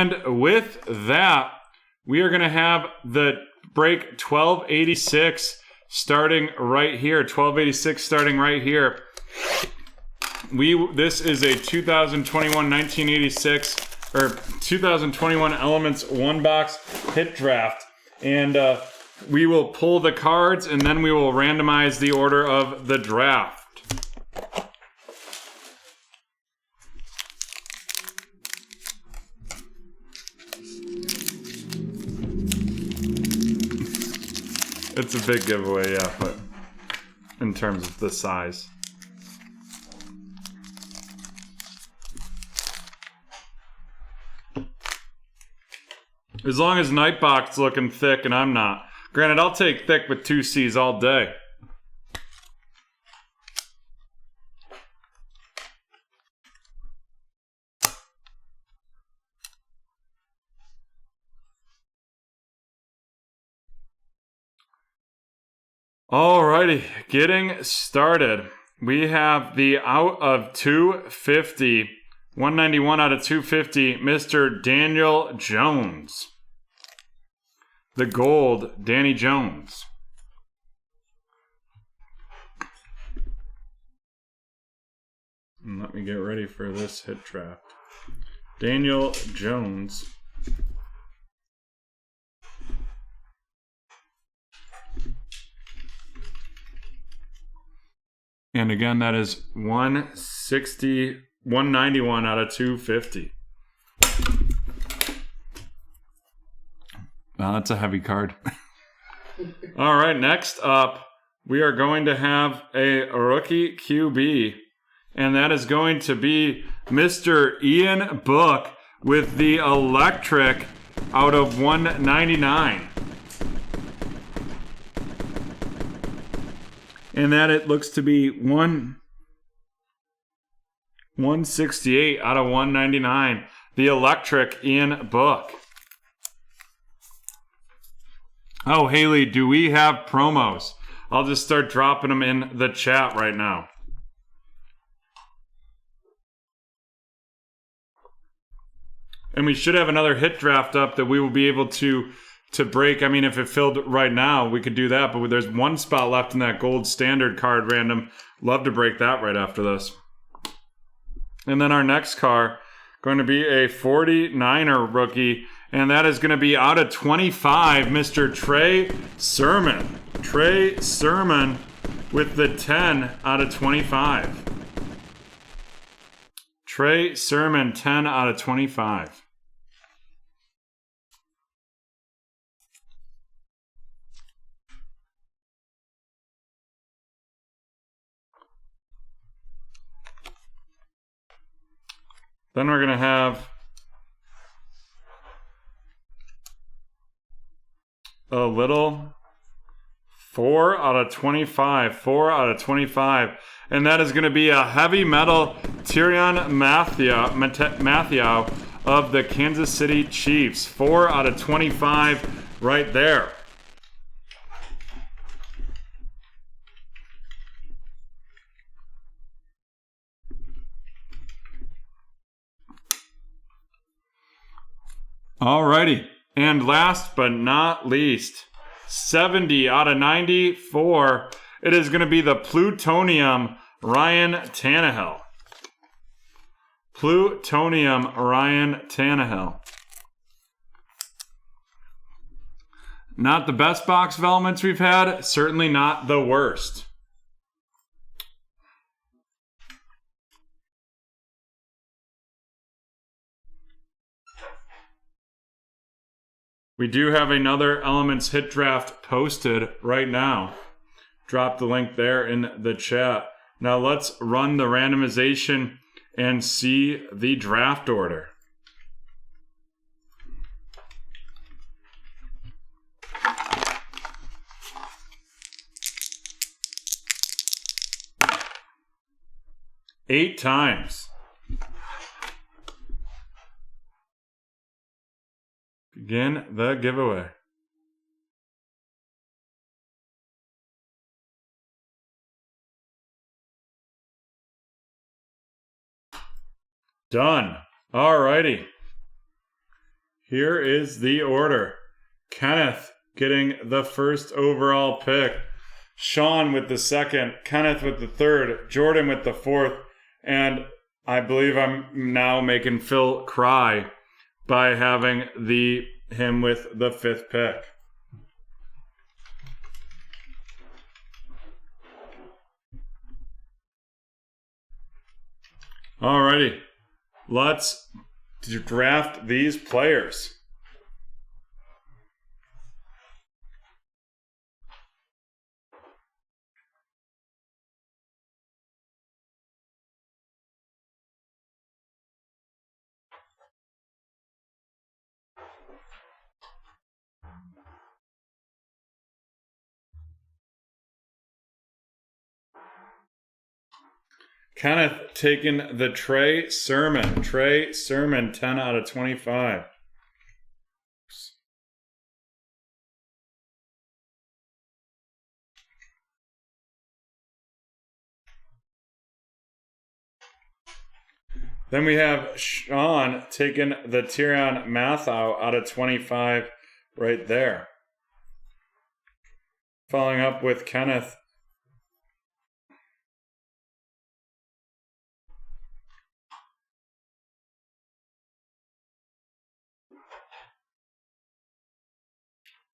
And with that, we are going to have the break 1286 starting right here. 1286 starting right here. This is a 2021 1986 or 2021 Elements 1 box hit draft. And we will pull the cards and then we will randomize the order of the draft. It's a big giveaway, yeah, but in terms of the size. As long as Nightbox looking thick and I'm not. Granted, I'll take thick with 2 C's all day. Alrighty, getting started. We have the out of 250, 191 out of 250, Mr. Daniel Jones. The gold, Danny Jones. And let me get ready for this hit draft. Daniel Jones. And again, that is 191 out of 250. Wow, that's a heavy card. All right, next up, we are going to have a rookie QB. And that is going to be Mr. Ian Book with the electric out of 199. And that it looks to be 168 out of 199. The electric Ian Book. Oh, Haley, do we have promos? I'll just start dropping them in the chat right now. And we should have another hit draft up that we will be able to break. I mean, if it filled right now, we could do that. But there's one spot left in that gold standard card random. Love to break that right after this. And then our next car, going to be a 49er rookie. And that is going to be out of 25, Mr. Trey Sermon. Trey Sermon with the 10 out of 25. Trey Sermon, 10 out of 25. Then we're going to have a little 4 out of 25. 4 out of 25. And that is going to be a heavy metal Tyrann Mathieu of the Kansas City Chiefs. 4 out of 25 right there. Alrighty, and last but not least, 70 out of 94, it is going to be the Plutonium Ryan Tannehill. Plutonium Ryan Tannehill. Not the best box of elements we've had, certainly not the worst. We do have another Elements hit draft posted right now. Drop the link there in the chat. Now let's run the randomization and see the draft order. Eight times. Begin the giveaway. Done. Alrighty. Here is the order. Kenneth getting the first overall pick. Sean with the second. Kenneth with the third. Jordan with the fourth. And I believe I'm now making Phil cry by having him with the fifth pick. Alrighty, let's draft these players. Kenneth taking the Trey Sermon. Trey Sermon, 10 out of 25. Then we have Sean taking the Tyrann Mathieu out of 25 right there. Following up with Kenneth.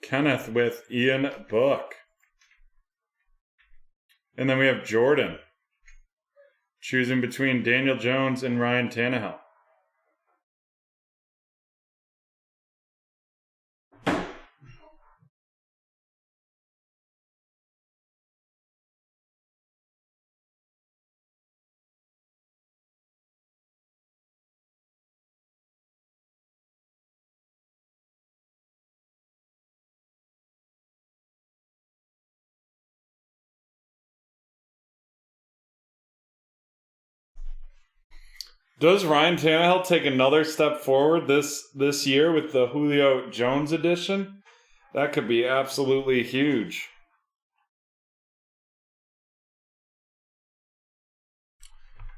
Kenneth with Ian Book. And then we have Jordan choosing between Daniel Jones and Ryan Tannehill. Does Ryan Tannehill take another step forward this year with the Julio Jones edition? That could be absolutely huge.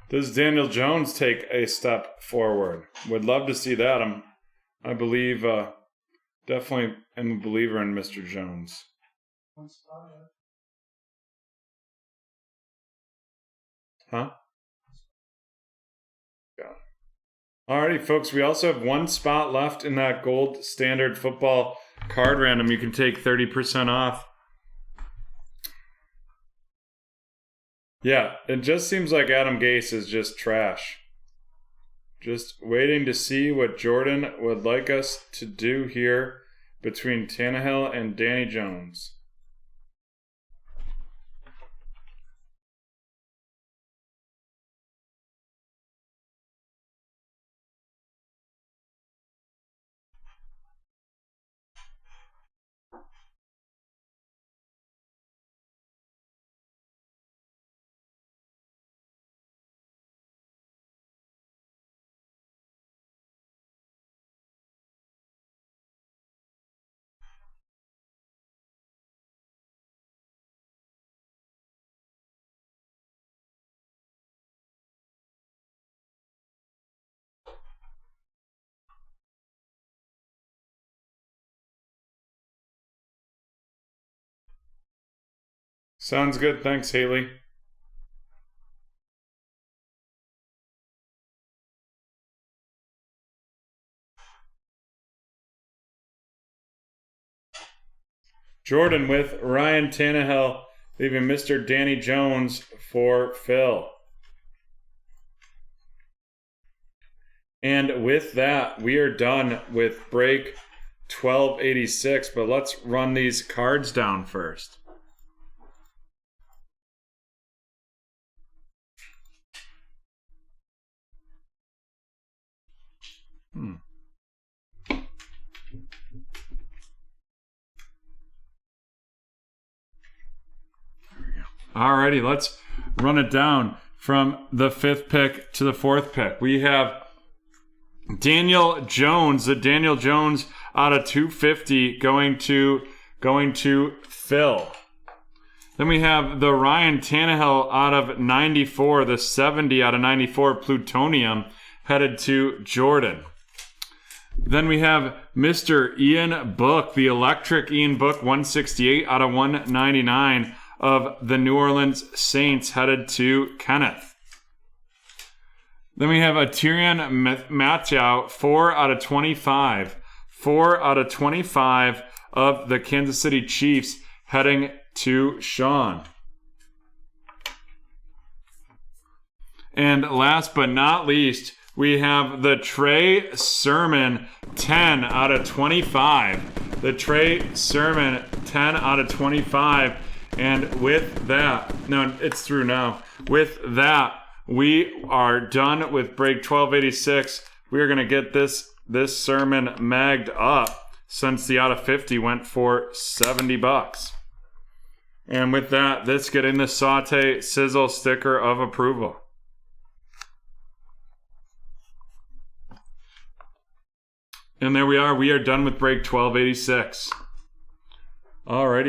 Does Daniel Jones take a step forward? Would love to see that. I believe, definitely am a believer in Mr. Jones. Huh? Alrighty, folks, we also have one spot left in that gold standard football card random. You can take 30% off. Yeah, it just seems like Adam Gase is just trash. Just waiting to see what Jordan would like us to do here between Tannehill and Danny Jones. Sounds good. Thanks, Haley. Jordan with Ryan Tannehill, leaving Mr. Danny Jones for Phil. And with that, we are done with break 1286, but let's run these cards down first. Alrighty, let's run it down from the fifth pick to the fourth pick. We have Daniel Jones, the Daniel Jones out of 250 going to Phil. Then we have the Ryan Tannehill out of 94, the 70 out of 94 Plutonium headed to Jordan. Then we have Mr. Ian Book, the electric Ian Book, 168 out of 199 of the New Orleans Saints, headed to Kenneth. Then we have a Tyrion Mathieu, 4 out of 25. 4 out of 25 of the Kansas City Chiefs, heading to Sean. And last but not least, we have the Trey Sermon, 10 out of 25. The Trey Sermon, 10 out of 25. And with that, no, it's through now. With that, we are done with break 1286. We are going to get this sermon magged up since the out of 50 went for $70. And with that, let's get in the Saute Sizzle sticker of approval. And there we are. We are done with break 1286. Alrighty.